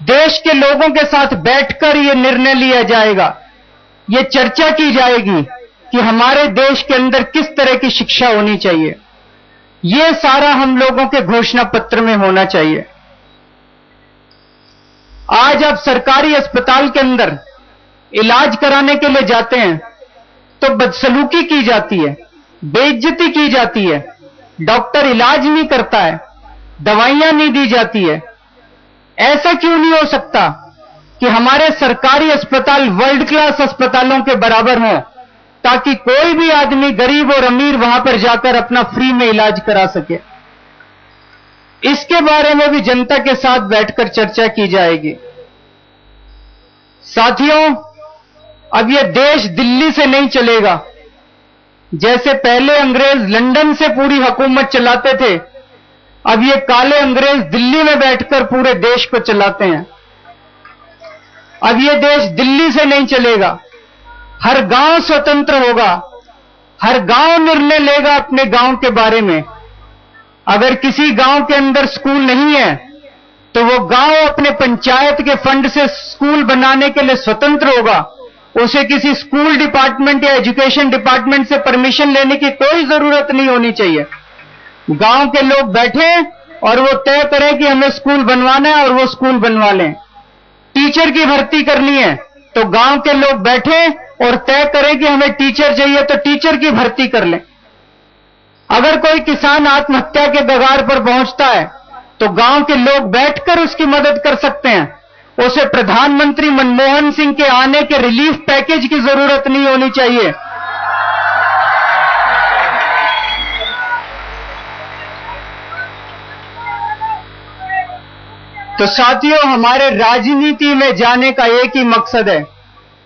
देश के लोगों के साथ बैठकर यह निर्णय लिया जाएगा, ये चर्चा की जाएगी कि हमारे देश के अंदर किस तरह की शिक्षा होनी चाहिए। ये सारा हम लोगों के घोषणा पत्र में होना चाहिए। आज आप सरकारी अस्पताल के अंदर इलाज कराने के लिए जाते हैं तो बदसलूकी की जाती है, बेइज्जती की जाती है, डॉक्टर इलाज नहीं करता है, दवाइयां नहीं दी जाती है। ऐसा क्यों नहीं हो सकता कि हमारे सरकारी अस्पताल वर्ल्ड क्लास अस्पतालों के बराबर हों, ताकि कोई भी आदमी गरीब और अमीर वहां पर जाकर अपना फ्री में इलाज करा सके। इसके बारे में भी जनता के साथ बैठकर चर्चा की जाएगी। साथियों, अब यह देश दिल्ली से नहीं चलेगा। जैसे पहले अंग्रेज लंदन से पूरी हुकूमत चलाते थे, अब ये काले अंग्रेज दिल्ली में बैठकर पूरे देश को चलाते हैं। अब यह देश दिल्ली से नहीं चलेगा। हर गांव स्वतंत्र होगा, हर गांव निर्णय लेगा अपने गांव के बारे में। अगर किसी गांव के अंदर स्कूल नहीं है तो वो गांव अपने पंचायत के फंड से स्कूल बनाने के लिए स्वतंत्र होगा। उसे किसी स्कूल डिपार्टमेंट या एजुकेशन डिपार्टमेंट से परमिशन लेने की कोई जरूरत नहीं होनी चाहिए। गांव के लोग बैठे और वो तय करें कि हमें स्कूल बनवाना है और वो स्कूल बनवा लें। टीचर की भर्ती करनी है तो गांव के लोग बैठे और तय करें कि हमें टीचर चाहिए तो टीचर की भर्ती कर लें। अगर कोई किसान आत्महत्या के कगार पर पहुंचता है तो गांव के लोग बैठकर उसकी मदद कर सकते हैं। उसे प्रधानमंत्री मनमोहन सिंह के आने के रिलीफ पैकेज की जरूरत नहीं होनी चाहिए। तो साथियों, हमारे राजनीति में जाने का एक ही मकसद है।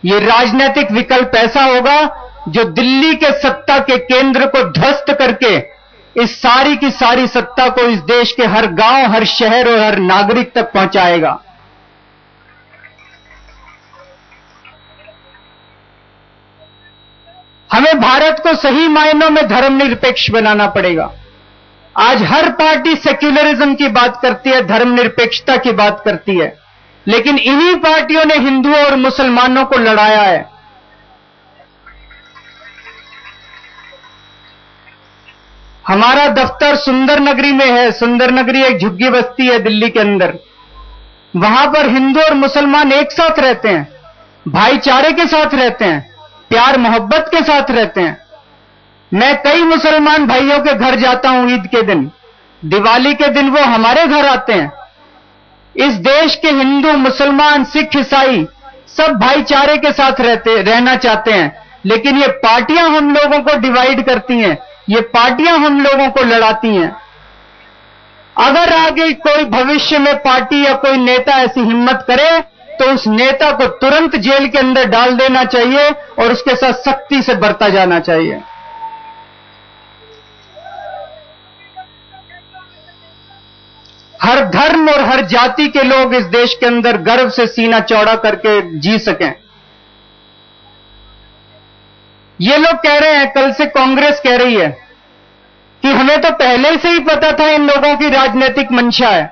ये राजनीतिक विकल्प ऐसा होगा जो दिल्ली के सत्ता के केंद्र को ध्वस्त करके इस सारी की सारी सत्ता को इस देश के हर गांव, हर शहर और हर नागरिक तक पहुंचाएगा। हमें भारत को सही मायनों में धर्मनिरपेक्ष बनाना पड़ेगा। आज हर पार्टी सेक्युलरिज्म की बात करती है, धर्मनिरपेक्षता की बात करती है, लेकिन इन्हीं पार्टियों ने हिंदुओं और मुसलमानों को लड़ाया है। हमारा दफ्तर सुंदर नगरी में है। सुंदर नगरी एक झुग्गी बस्ती है दिल्ली के अंदर। वहां पर हिंदू और मुसलमान एक साथ रहते हैं, भाईचारे के साथ रहते हैं, प्यार मोहब्बत के साथ रहते हैं। मैं कई मुसलमान भाइयों के घर जाता हूं ईद के दिन, दिवाली के दिन वो हमारे घर आते हैं। इस देश के हिंदू, मुसलमान, सिख, ईसाई सब भाईचारे के साथ रहना चाहते हैं, लेकिन ये पार्टियां हम लोगों को डिवाइड करती हैं, ये पार्टियां हम लोगों को लड़ाती हैं। अगर आगे कोई भविष्य में पार्टी या कोई नेता ऐसी हिम्मत करे तो उस नेता को तुरंत जेल के अंदर डाल देना चाहिए और उसके साथ सख्ती से बरता जाना चाहिए। हर धर्म और हर जाति के लोग इस देश के अंदर गर्व से सीना चौड़ा करके जी सकें। ये लोग कह रहे हैं, कल से कांग्रेस कह रही है कि हमें तो पहले से ही पता था इन लोगों की राजनीतिक मंशा है।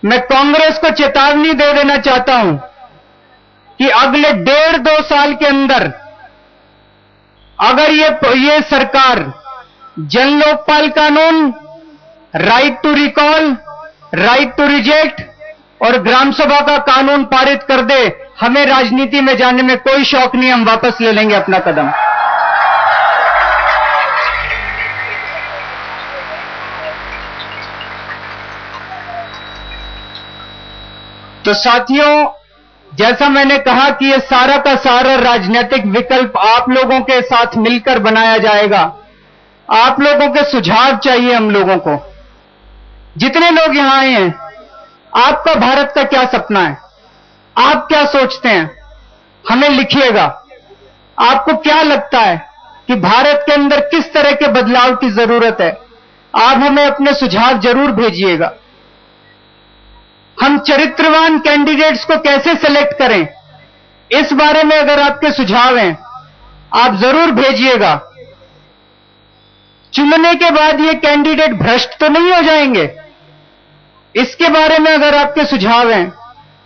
मैं कांग्रेस को चेतावनी दे देना चाहता हूं कि अगले 1.5-2 साल के अंदर अगर ये सरकार जन लोकपाल कानून, right to recall, right to reject और ग्राम सभा का कानून पारित कर दे, हमें राजनीति में जाने में कोई शौक नहीं, हम वापस ले लेंगे अपना कदम। तो साथियों, जैसा मैंने कहा कि यह सारा का सारा राजनीतिक विकल्प आप लोगों के साथ मिलकर बनाया जाएगा। आप लोगों के सुझाव चाहिए हम लोगों को। जितने लोग यहां आए हैं, आपका भारत का क्या सपना है? आप क्या सोचते हैं? हमें लिखिएगा। आपको क्या लगता है कि भारत के अंदर किस तरह के बदलाव की जरूरत है? आप हमें अपने सुझाव जरूर भेजिएगा। हम चरित्रवान कैंडिडेट्स को कैसे सेलेक्ट करें, इस बारे में अगर आपके सुझाव हैं, आप जरूर भेजिएगा। चुनने के बाद ये कैंडिडेट भ्रष्ट तो नहीं हो जाएंगे, इसके बारे में अगर आपके सुझाव हैं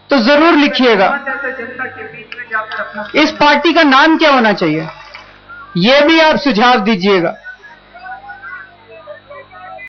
तो जरूर लिखिएगा। जनता के बीच में जाकर अपना इस पार्टी का नाम क्या होना चाहिए, यह भी आप सुझाव दीजिएगा।